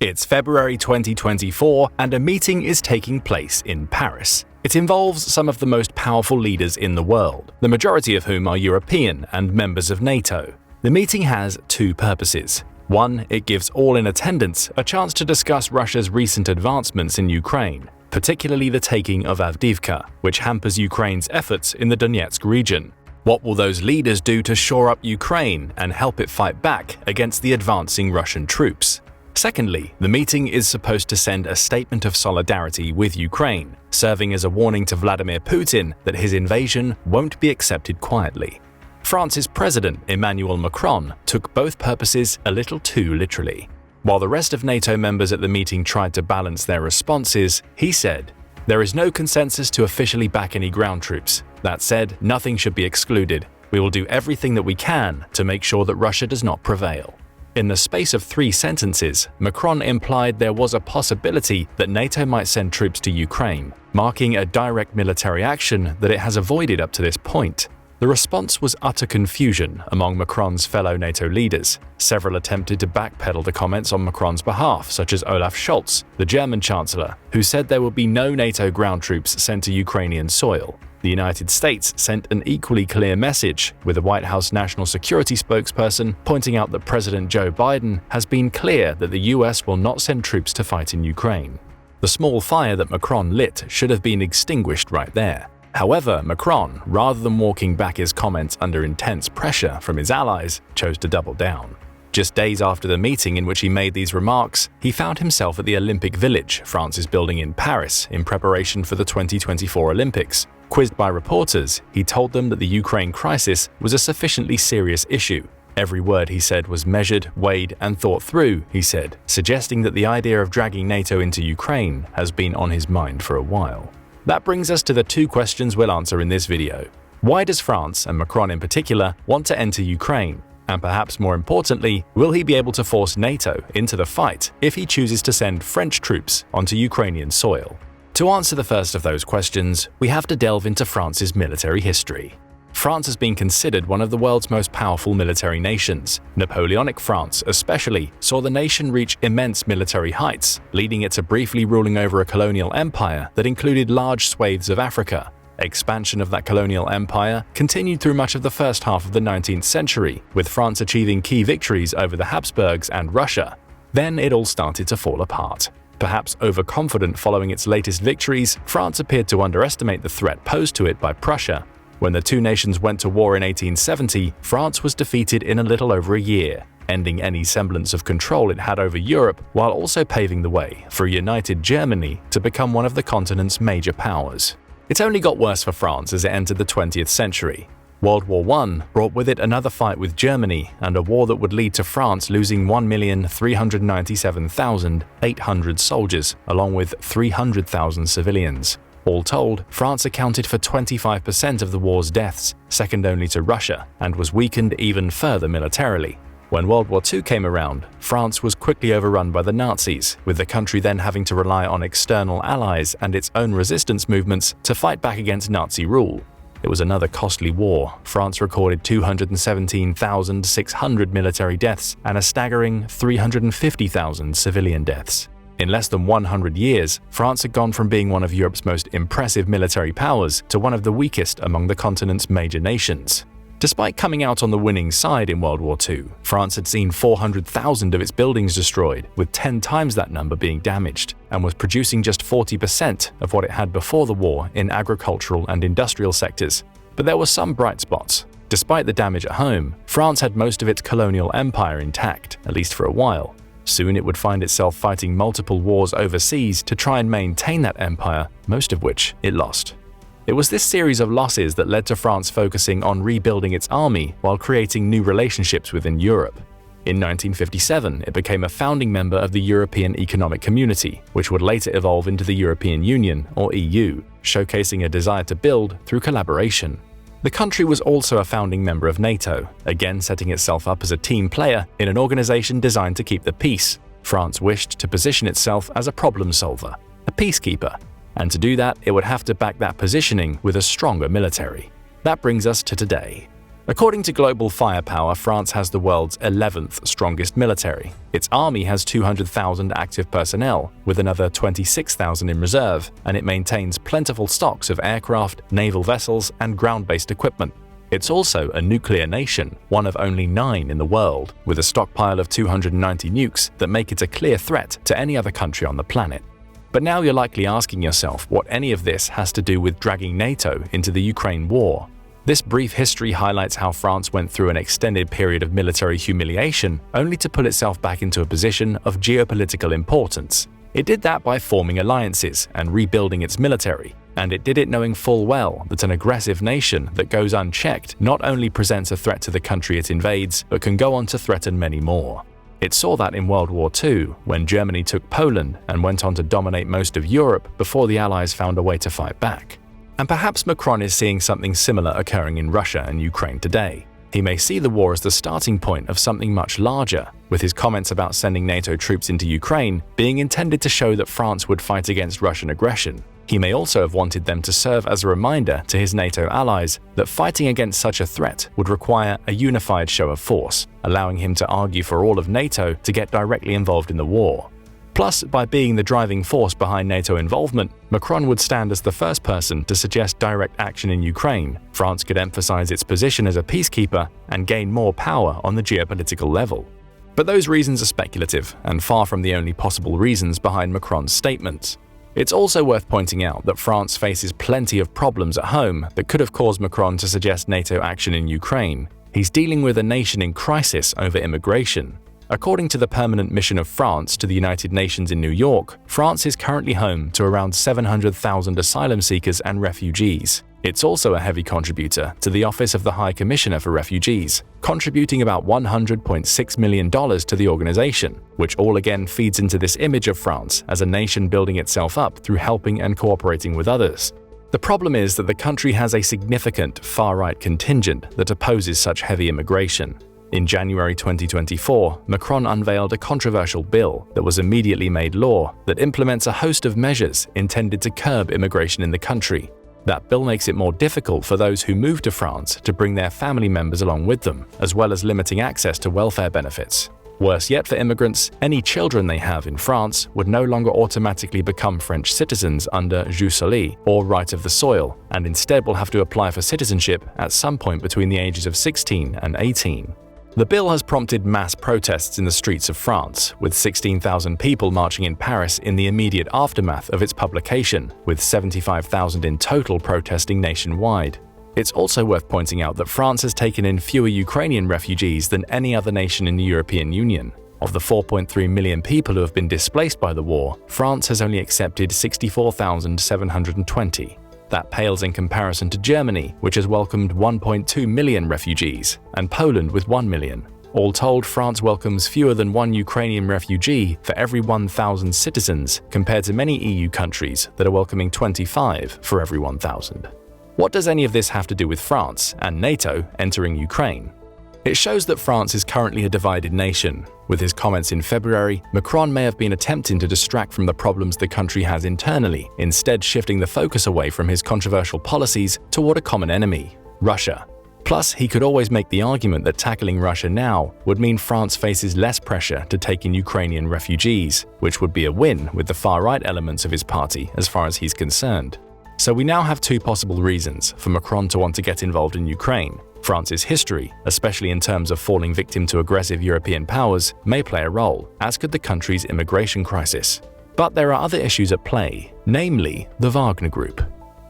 It's February 2024 and a meeting is taking place in Paris. It involves some of the most powerful leaders in the world, the majority of whom are European and members of NATO. The meeting has two purposes. One, it gives all in attendance a chance to discuss Russia's recent advancements in Ukraine, particularly the taking of Avdiivka, which hampers Ukraine's efforts in the Donetsk region. What will those leaders do to shore up Ukraine and help it fight back against the advancing Russian troops? Secondly, the meeting is supposed to send a statement of solidarity with Ukraine, serving as a warning to Vladimir Putin that his invasion won't be accepted quietly. France's president, Emmanuel Macron, took both purposes a little too literally. While the rest of NATO members at the meeting tried to balance their responses, he said, "There is no consensus to officially back any ground troops. That said, nothing should be excluded. We will do everything that we can to make sure that Russia does not prevail." In the space of 3 sentences, Macron implied there was a possibility that NATO might send troops to Ukraine, marking a direct military action that it has avoided up to this point. The response was utter confusion among Macron's fellow NATO leaders. Several attempted to backpedal the comments on Macron's behalf, such as Olaf Scholz, the German chancellor, who said there would be no NATO ground troops sent to Ukrainian soil. The United States sent an equally clear message, with the White House National Security spokesperson pointing out that President Joe Biden has been clear that the US will not send troops to fight in Ukraine. The small fire that Macron lit should have been extinguished right there. However, Macron, rather than walking back his comments under intense pressure from his allies, chose to double down. Just days after the meeting in which he made these remarks, he found himself at the Olympic Village France is building in Paris in preparation for the 2024 Olympics. Quizzed by reporters, he told them that the Ukraine crisis was a sufficiently serious issue. Every word he said was measured, weighed, and thought through, he said, suggesting that the idea of dragging NATO into Ukraine has been on his mind for a while. That brings us to the 2 questions we'll answer in this video. Why does France, and Macron in particular, want to enter Ukraine? And perhaps more importantly, will he be able to force NATO into the fight if he chooses to send French troops onto Ukrainian soil? To answer the first of those questions, we have to delve into France's military history. France has been considered one of the world's most powerful military nations. Napoleonic France, especially, saw the nation reach immense military heights, leading it to briefly ruling over a colonial empire that included large swathes of Africa. Expansion of that colonial empire continued through much of the first half of the 19th century, with France achieving key victories over the Habsburgs and Russia. Then it all started to fall apart. Perhaps overconfident following its latest victories, France appeared to underestimate the threat posed to it by Prussia. When the 2 nations went to war in 1870, France was defeated in a little over a year, ending any semblance of control it had over Europe while also paving the way for a united Germany to become one of the continent's major powers. It only got worse for France as it entered the 20th century. World War I brought with it another fight with Germany and a war that would lead to France losing 1,397,800 soldiers, along with 300,000 civilians. All told, France accounted for 25% of the war's deaths, second only to Russia, and was weakened even further militarily. When World War II came around, France was quickly overrun by the Nazis, with the country then having to rely on external allies and its own resistance movements to fight back against Nazi rule. It was another costly war. France recorded 217,600 military deaths and a staggering 350,000 civilian deaths. In less than 100 years, France had gone from being one of Europe's most impressive military powers to one of the weakest among the continent's major nations. Despite coming out on the winning side in World War II, France had seen 400,000 of its buildings destroyed, with 10 times that number being damaged, and was producing just 40% of what it had before the war in agricultural and industrial sectors. But there were some bright spots. Despite the damage at home, France had most of its colonial empire intact, at least for a while. Soon it would find itself fighting multiple wars overseas to try and maintain that empire, most of which it lost. It was this series of losses that led to France focusing on rebuilding its army while creating new relationships within Europe. In 1957, it became a founding member of the European Economic Community, which would later evolve into the European Union, or EU, showcasing a desire to build through collaboration. The country was also a founding member of NATO, again setting itself up as a team player in an organization designed to keep the peace. France wished to position itself as a problem solver, a peacekeeper, and to do that, it would have to back that positioning with a stronger military. That brings us to today. According to Global Firepower, France has the world's 11th strongest military. Its army has 200,000 active personnel, with another 26,000 in reserve, and it maintains plentiful stocks of aircraft, naval vessels, and ground-based equipment. It's also a nuclear nation, one of only 9 in the world, with a stockpile of 290 nukes that make it a clear threat to any other country on the planet. But now you're likely asking yourself what any of this has to do with dragging NATO into the Ukraine war. This brief history highlights how France went through an extended period of military humiliation only to pull itself back into a position of geopolitical importance. It did that by forming alliances and rebuilding its military, and it did it knowing full well that an aggressive nation that goes unchecked not only presents a threat to the country it invades, but can go on to threaten many more. It saw that in World War II, when Germany took Poland and went on to dominate most of Europe before the Allies found a way to fight back. And perhaps Macron is seeing something similar occurring in Russia and Ukraine today. He may see the war as the starting point of something much larger, with his comments about sending NATO troops into Ukraine being intended to show that France would fight against Russian aggression. He may also have wanted them to serve as a reminder to his NATO allies that fighting against such a threat would require a unified show of force, allowing him to argue for all of NATO to get directly involved in the war. Plus, by being the driving force behind NATO involvement, Macron would stand as the first person to suggest direct action in Ukraine. France could emphasize its position as a peacekeeper and gain more power on the geopolitical level. But those reasons are speculative and far from the only possible reasons behind Macron's statements. It's also worth pointing out that France faces plenty of problems at home that could have caused Macron to suggest NATO action in Ukraine. He's dealing with a nation in crisis over immigration. According to the Permanent Mission of France to the United Nations in New York, France is currently home to around 700,000 asylum seekers and refugees. It's also a heavy contributor to the Office of the High Commissioner for Refugees, contributing about $100.6 million to the organization, which all again feeds into this image of France as a nation building itself up through helping and cooperating with others. The problem is that the country has a significant far-right contingent that opposes such heavy immigration. In January 2024, Macron unveiled a controversial bill that was immediately made law that implements a host of measures intended to curb immigration in the country. That bill makes it more difficult for those who move to France to bring their family members along with them, as well as limiting access to welfare benefits. Worse yet for immigrants, any children they have in France would no longer automatically become French citizens under jus soli, or right of the soil, and instead will have to apply for citizenship at some point between the ages of 16 and 18. The bill has prompted mass protests in the streets of France, with 16,000 people marching in Paris in the immediate aftermath of its publication, with 75,000 in total protesting nationwide. It's also worth pointing out that France has taken in fewer Ukrainian refugees than any other nation in the European Union. Of the 4.3 million people who have been displaced by the war, France has only accepted 64,720. That pales in comparison to Germany, which has welcomed 1.2 million refugees, and Poland with 1 million. All told, France welcomes fewer than 1 Ukrainian refugee for every 1,000 citizens, compared to many EU countries that are welcoming 25 for every 1,000. What does any of this have to do with France and NATO entering Ukraine? It shows that France is currently a divided nation. With his comments in February, Macron may have been attempting to distract from the problems the country has internally, instead shifting the focus away from his controversial policies toward a common enemy, Russia. Plus, he could always make the argument that tackling Russia now would mean France faces less pressure to take in Ukrainian refugees, which would be a win with the far-right elements of his party as far as he's concerned. So we now have 2 possible reasons for Macron to want to get involved in Ukraine. France's history, especially in terms of falling victim to aggressive European powers, may play a role, as could the country's immigration crisis. But there are other issues at play, namely the Wagner Group.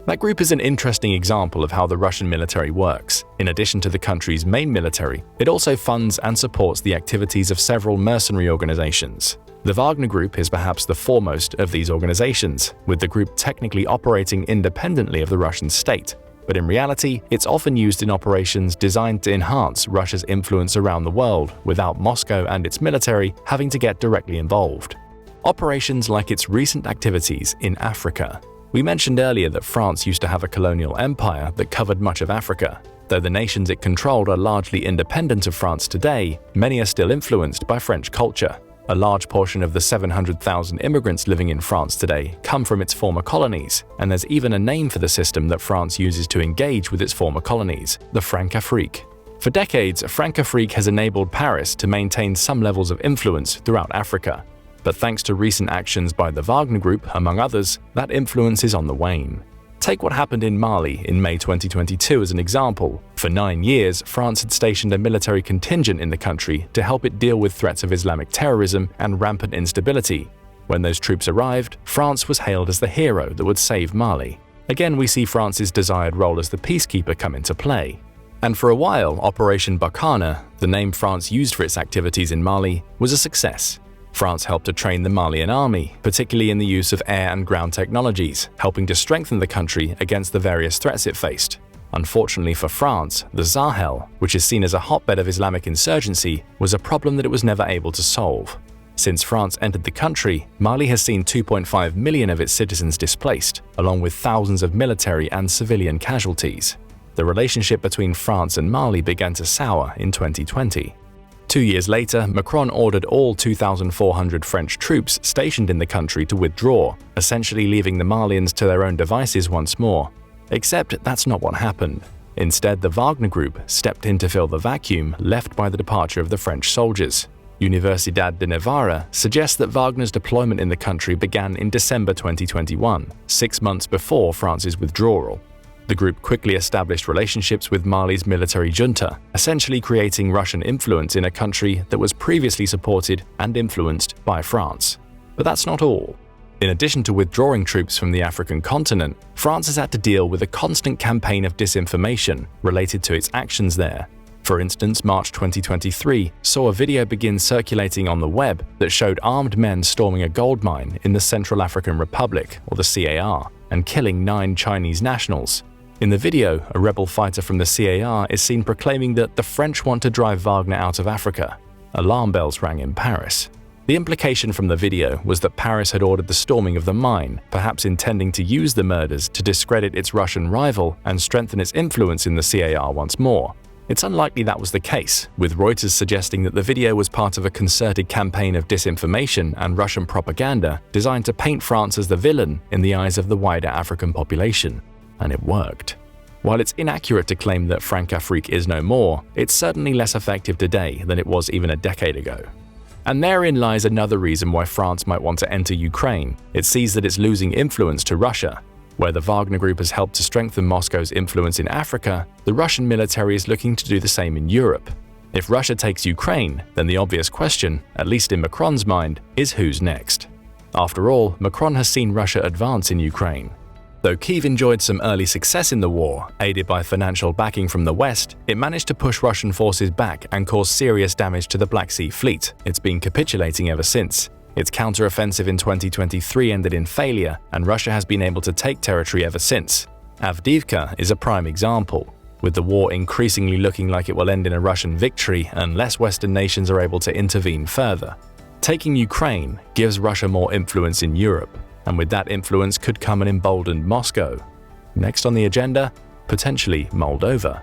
That group is an interesting example of how the Russian military works. In addition to the country's main military, it also funds and supports the activities of several mercenary organizations. The Wagner Group is perhaps the foremost of these organizations, with the group technically operating independently of the Russian state. But in reality, it's often used in operations designed to enhance Russia's influence around the world without Moscow and its military having to get directly involved. Operations like its recent activities in Africa. We mentioned earlier that France used to have a colonial empire that covered much of Africa. Though the nations it controlled are largely independent of France today, many are still influenced by French culture. A large portion of the 700,000 immigrants living in France today come from its former colonies, and there's even a name for the system that France uses to engage with its former colonies, the Francafrique. For decades, Francafrique has enabled Paris to maintain some levels of influence throughout Africa. But thanks to recent actions by the Wagner Group, among others, that influence is on the wane. Take what happened in Mali in May 2022 as an example. For 9 years, France had stationed a military contingent in the country to help it deal with threats of Islamic terrorism and rampant instability. When those troops arrived, France was hailed as the hero that would save Mali. Again, we see France's desired role as the peacekeeper come into play. And for a while, Operation Barkhane, the name France used for its activities in Mali, was a success. France helped to train the Malian army, particularly in the use of air and ground technologies, helping to strengthen the country against the various threats it faced. Unfortunately for France, the Sahel, which is seen as a hotbed of Islamic insurgency, was a problem that it was never able to solve. Since France entered the country, Mali has seen 2.5 million of its citizens displaced, along with thousands of military and civilian casualties. The relationship between France and Mali began to sour in 2020. 2 years later, Macron ordered all 2,400 French troops stationed in the country to withdraw, essentially leaving the Malians to their own devices once more. Except that's not what happened. Instead, the Wagner Group stepped in to fill the vacuum left by the departure of the French soldiers. Universidad de Navarra suggests that Wagner's deployment in the country began in December 2021, 6 months before France's withdrawal. The group quickly established relationships with Mali's military junta, essentially creating Russian influence in a country that was previously supported and influenced by France. But that's not all. In addition to withdrawing troops from the African continent, France has had to deal with a constant campaign of disinformation related to its actions there. For instance, March 2023 saw a video begin circulating on the web that showed armed men storming a gold mine in the Central African Republic, or the CAR, and killing 9 Chinese nationals. In the video, a rebel fighter from the CAR is seen proclaiming that the French want to drive Wagner out of Africa. Alarm bells rang in Paris. The implication from the video was that Paris had ordered the storming of the mine, perhaps intending to use the murders to discredit its Russian rival and strengthen its influence in the CAR once more. It's unlikely that was the case, with Reuters suggesting that the video was part of a concerted campaign of disinformation and Russian propaganda designed to paint France as the villain in the eyes of the wider African population. And it worked. While it's inaccurate to claim that Francafrique is no more, it's certainly less effective today than it was even a decade ago. And therein lies another reason why France might want to enter Ukraine. It sees that it's losing influence to Russia. Where the Wagner Group has helped to strengthen Moscow's influence in Africa, the Russian military is looking to do the same in Europe. If Russia takes Ukraine, then the obvious question, at least in Macron's mind, is who's next. After all, Macron has seen Russia advance in Ukraine. Though Kyiv enjoyed some early success in the war, aided by financial backing from the West, it managed to push Russian forces back and cause serious damage to the Black Sea Fleet. It's been capitulating ever since. Its counter-offensive in 2023 ended in failure, and Russia has been able to take territory ever since. Avdiivka is a prime example, with the war increasingly looking like it will end in a Russian victory unless Western nations are able to intervene further. Taking Ukraine gives Russia more influence in Europe, and with that influence could come an emboldened Moscow. Next on the agenda, potentially Moldova.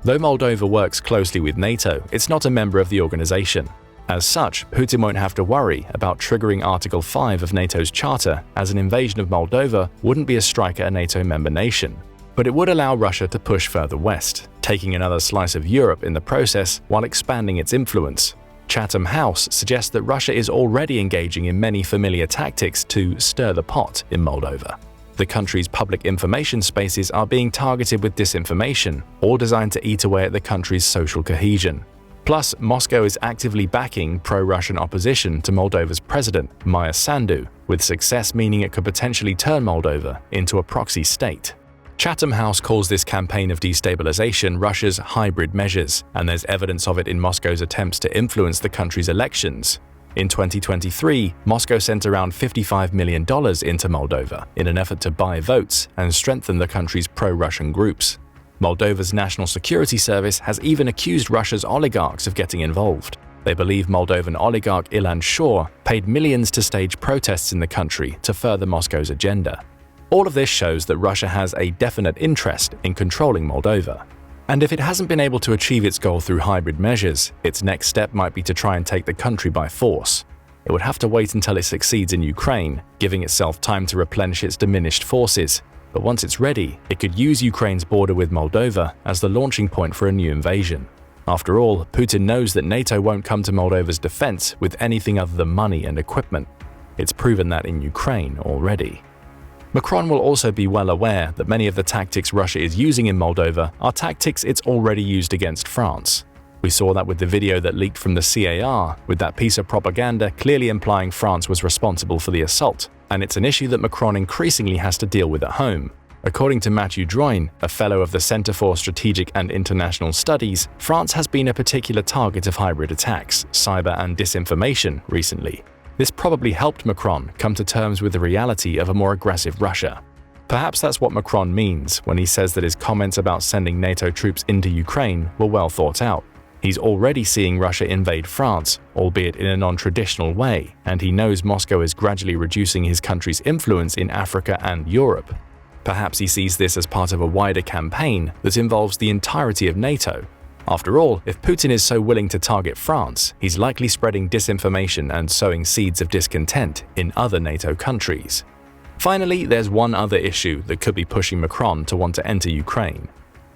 Though Moldova works closely with NATO, it's not a member of the organization. As such, Putin won't have to worry about triggering Article 5 of NATO's charter, as an invasion of Moldova wouldn't be a strike at a NATO member nation. But it would allow Russia to push further west, taking another slice of Europe in the process while expanding its influence. Chatham House suggests that Russia is already engaging in many familiar tactics to stir the pot in Moldova. The country's public information spaces are being targeted with disinformation, all designed to eat away at the country's social cohesion. Plus, Moscow is actively backing pro-Russian opposition to Moldova's president, Maia Sandu, with success meaning it could potentially turn Moldova into a proxy state. Chatham House calls this campaign of destabilization Russia's hybrid measures, and there's evidence of it in Moscow's attempts to influence the country's elections. In 2023, Moscow sent around $55 million into Moldova in an effort to buy votes and strengthen the country's pro-Russian groups. Moldova's National Security Service has even accused Russia's oligarchs of getting involved. They believe Moldovan oligarch Ilan Shor paid millions to stage protests in the country to further Moscow's agenda. All of this shows that Russia has a definite interest in controlling Moldova. And if it hasn't been able to achieve its goal through hybrid measures, its next step might be to try and take the country by force. It would have to wait until it succeeds in Ukraine, giving itself time to replenish its diminished forces. But once it's ready, it could use Ukraine's border with Moldova as the launching point for a new invasion. After all, Putin knows that NATO won't come to Moldova's defense with anything other than money and equipment. It's proven that in Ukraine already. Macron will also be well aware that many of the tactics Russia is using in Moldova are tactics it's already used against France. We saw that with the video that leaked from the CAR, with that piece of propaganda clearly implying France was responsible for the assault, and it's an issue that Macron increasingly has to deal with at home. According to Matthew Droin, a fellow of the Center for Strategic and International Studies, France has been a particular target of hybrid attacks, cyber and disinformation recently. This probably helped Macron come to terms with the reality of a more aggressive Russia. Perhaps that's what Macron means when he says that his comments about sending NATO troops into Ukraine were well thought out. He's already seeing Russia invade France, albeit in a non-traditional way, and he knows Moscow is gradually reducing his country's influence in Africa and Europe. Perhaps he sees this as part of a wider campaign that involves the entirety of NATO. After all, if Putin is so willing to target France, he's likely spreading disinformation and sowing seeds of discontent in other NATO countries. Finally, there's one other issue that could be pushing Macron to want to enter Ukraine: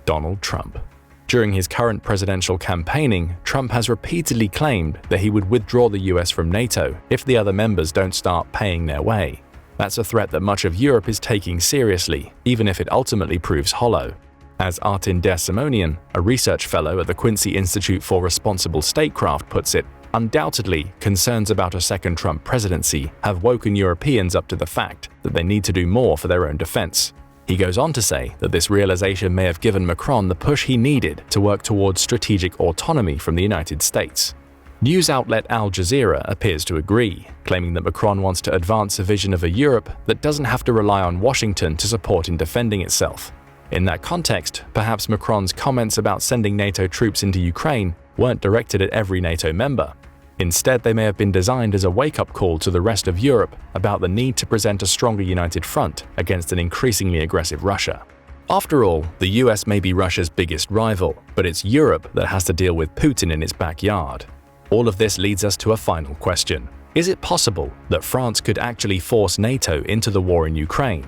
Donald Trump. During his current presidential campaigning, Trump has repeatedly claimed that he would withdraw the US from NATO if the other members don't start paying their way. That's a threat that much of Europe is taking seriously, even if it ultimately proves hollow. As Artin Dersimonian, a research fellow at the Quincy Institute for Responsible Statecraft, puts it, undoubtedly, concerns about a second Trump presidency have woken Europeans up to the fact that they need to do more for their own defense. He goes on to say that this realization may have given Macron the push he needed to work towards strategic autonomy from the United States. News outlet Al Jazeera appears to agree, claiming that Macron wants to advance a vision of a Europe that doesn't have to rely on Washington to support in defending itself. In that context, perhaps Macron's comments about sending NATO troops into Ukraine weren't directed at every NATO member. Instead, they may have been designed as a wake-up call to the rest of Europe about the need to present a stronger united front against an increasingly aggressive Russia. After all, the US may be Russia's biggest rival, but it's Europe that has to deal with Putin in its backyard. All of this leads us to a final question. Is it possible that France could actually force NATO into the war in Ukraine?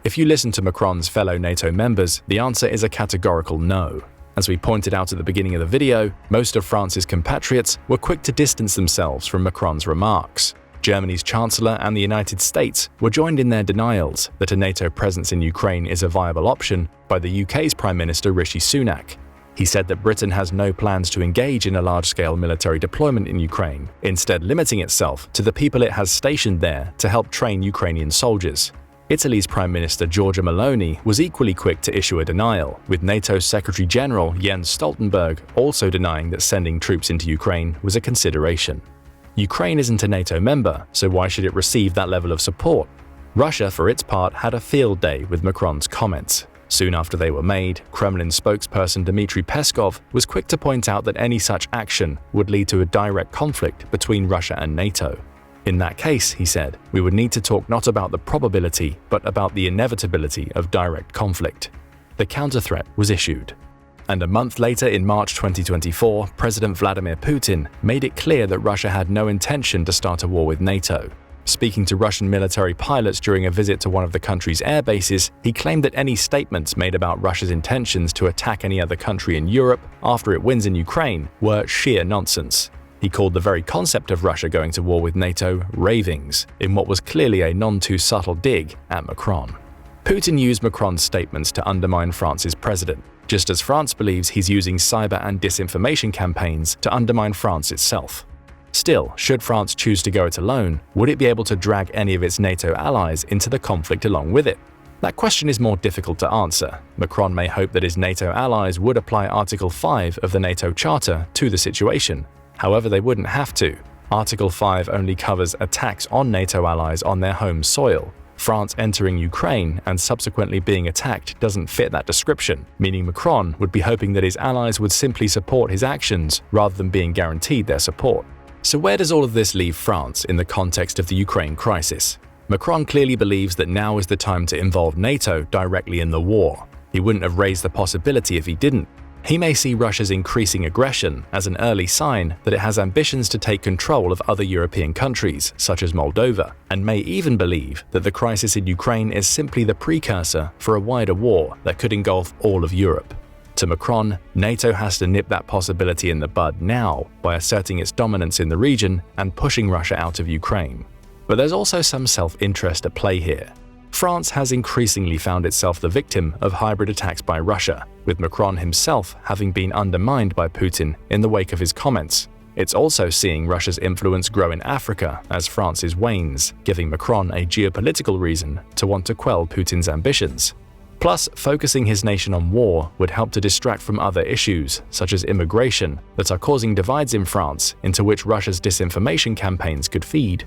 If you listen to Macron's fellow NATO members, the answer is a categorical no. As we pointed out at the beginning of the video, most of France's compatriots were quick to distance themselves from Macron's remarks. Germany's Chancellor and the United States were joined in their denials that a NATO presence in Ukraine is a viable option by the UK's Prime Minister Rishi Sunak. He said that Britain has no plans to engage in a large-scale military deployment in Ukraine, instead limiting itself to the people it has stationed there to help train Ukrainian soldiers. Italy's Prime Minister Giorgia Meloni was equally quick to issue a denial, with NATO's Secretary-General Jens Stoltenberg also denying that sending troops into Ukraine was a consideration. Ukraine isn't a NATO member, so why should it receive that level of support? Russia, for its part, had a field day with Macron's comments. Soon after they were made, Kremlin spokesperson Dmitry Peskov was quick to point out that any such action would lead to a direct conflict between Russia and NATO. In that case, he said, we would need to talk not about the probability, but about the inevitability of direct conflict. The counter-threat was issued. And a month later, in March 2024, President Vladimir Putin made it clear that Russia had no intention to start a war with NATO. Speaking to Russian military pilots during a visit to one of the country's air bases, he claimed that any statements made about Russia's intentions to attack any other country in Europe after it wins in Ukraine were sheer nonsense. He called the very concept of Russia going to war with NATO ravings, in what was clearly a none-too-subtle dig at Macron. Putin used Macron's statements to undermine France's president, just as France believes he's using cyber and disinformation campaigns to undermine France itself. Still, should France choose to go it alone, would it be able to drag any of its NATO allies into the conflict along with it? That question is more difficult to answer. Macron may hope that his NATO allies would apply Article 5 of the NATO Charter to the situation. However, they wouldn't have to. Article 5 only covers attacks on NATO allies on their home soil. France entering Ukraine and subsequently being attacked doesn't fit that description, meaning Macron would be hoping that his allies would simply support his actions rather than being guaranteed their support. So where does all of this leave France in the context of the Ukraine crisis? Macron clearly believes that now is the time to involve NATO directly in the war. He wouldn't have raised the possibility if he didn't. He may see Russia's increasing aggression as an early sign that it has ambitions to take control of other European countries, such as Moldova, and may even believe that the crisis in Ukraine is simply the precursor for a wider war that could engulf all of Europe. To Macron, NATO has to nip that possibility in the bud now by asserting its dominance in the region and pushing Russia out of Ukraine. But there's also some self-interest at play here. France has increasingly found itself the victim of hybrid attacks by Russia, with Macron himself having been undermined by Putin in the wake of his comments. It's also seeing Russia's influence grow in Africa as France's wanes, giving Macron a geopolitical reason to want to quell Putin's ambitions. Plus, focusing his nation on war would help to distract from other issues, such as immigration, that are causing divides in France into which Russia's disinformation campaigns could feed.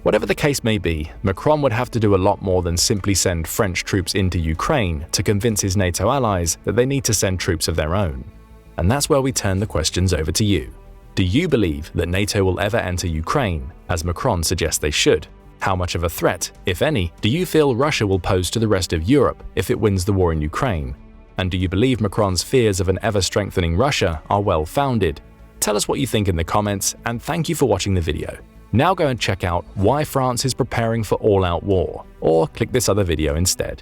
Whatever the case may be, Macron would have to do a lot more than simply send French troops into Ukraine to convince his NATO allies that they need to send troops of their own. And that's where we turn the questions over to you. Do you believe that NATO will ever enter Ukraine, as Macron suggests they should? How much of a threat, if any, do you feel Russia will pose to the rest of Europe if it wins the war in Ukraine? And do you believe Macron's fears of an ever-strengthening Russia are well-founded? Tell us what you think in the comments, and thank you for watching the video. Now go and check out why France is preparing for all-out war, or click this other video instead.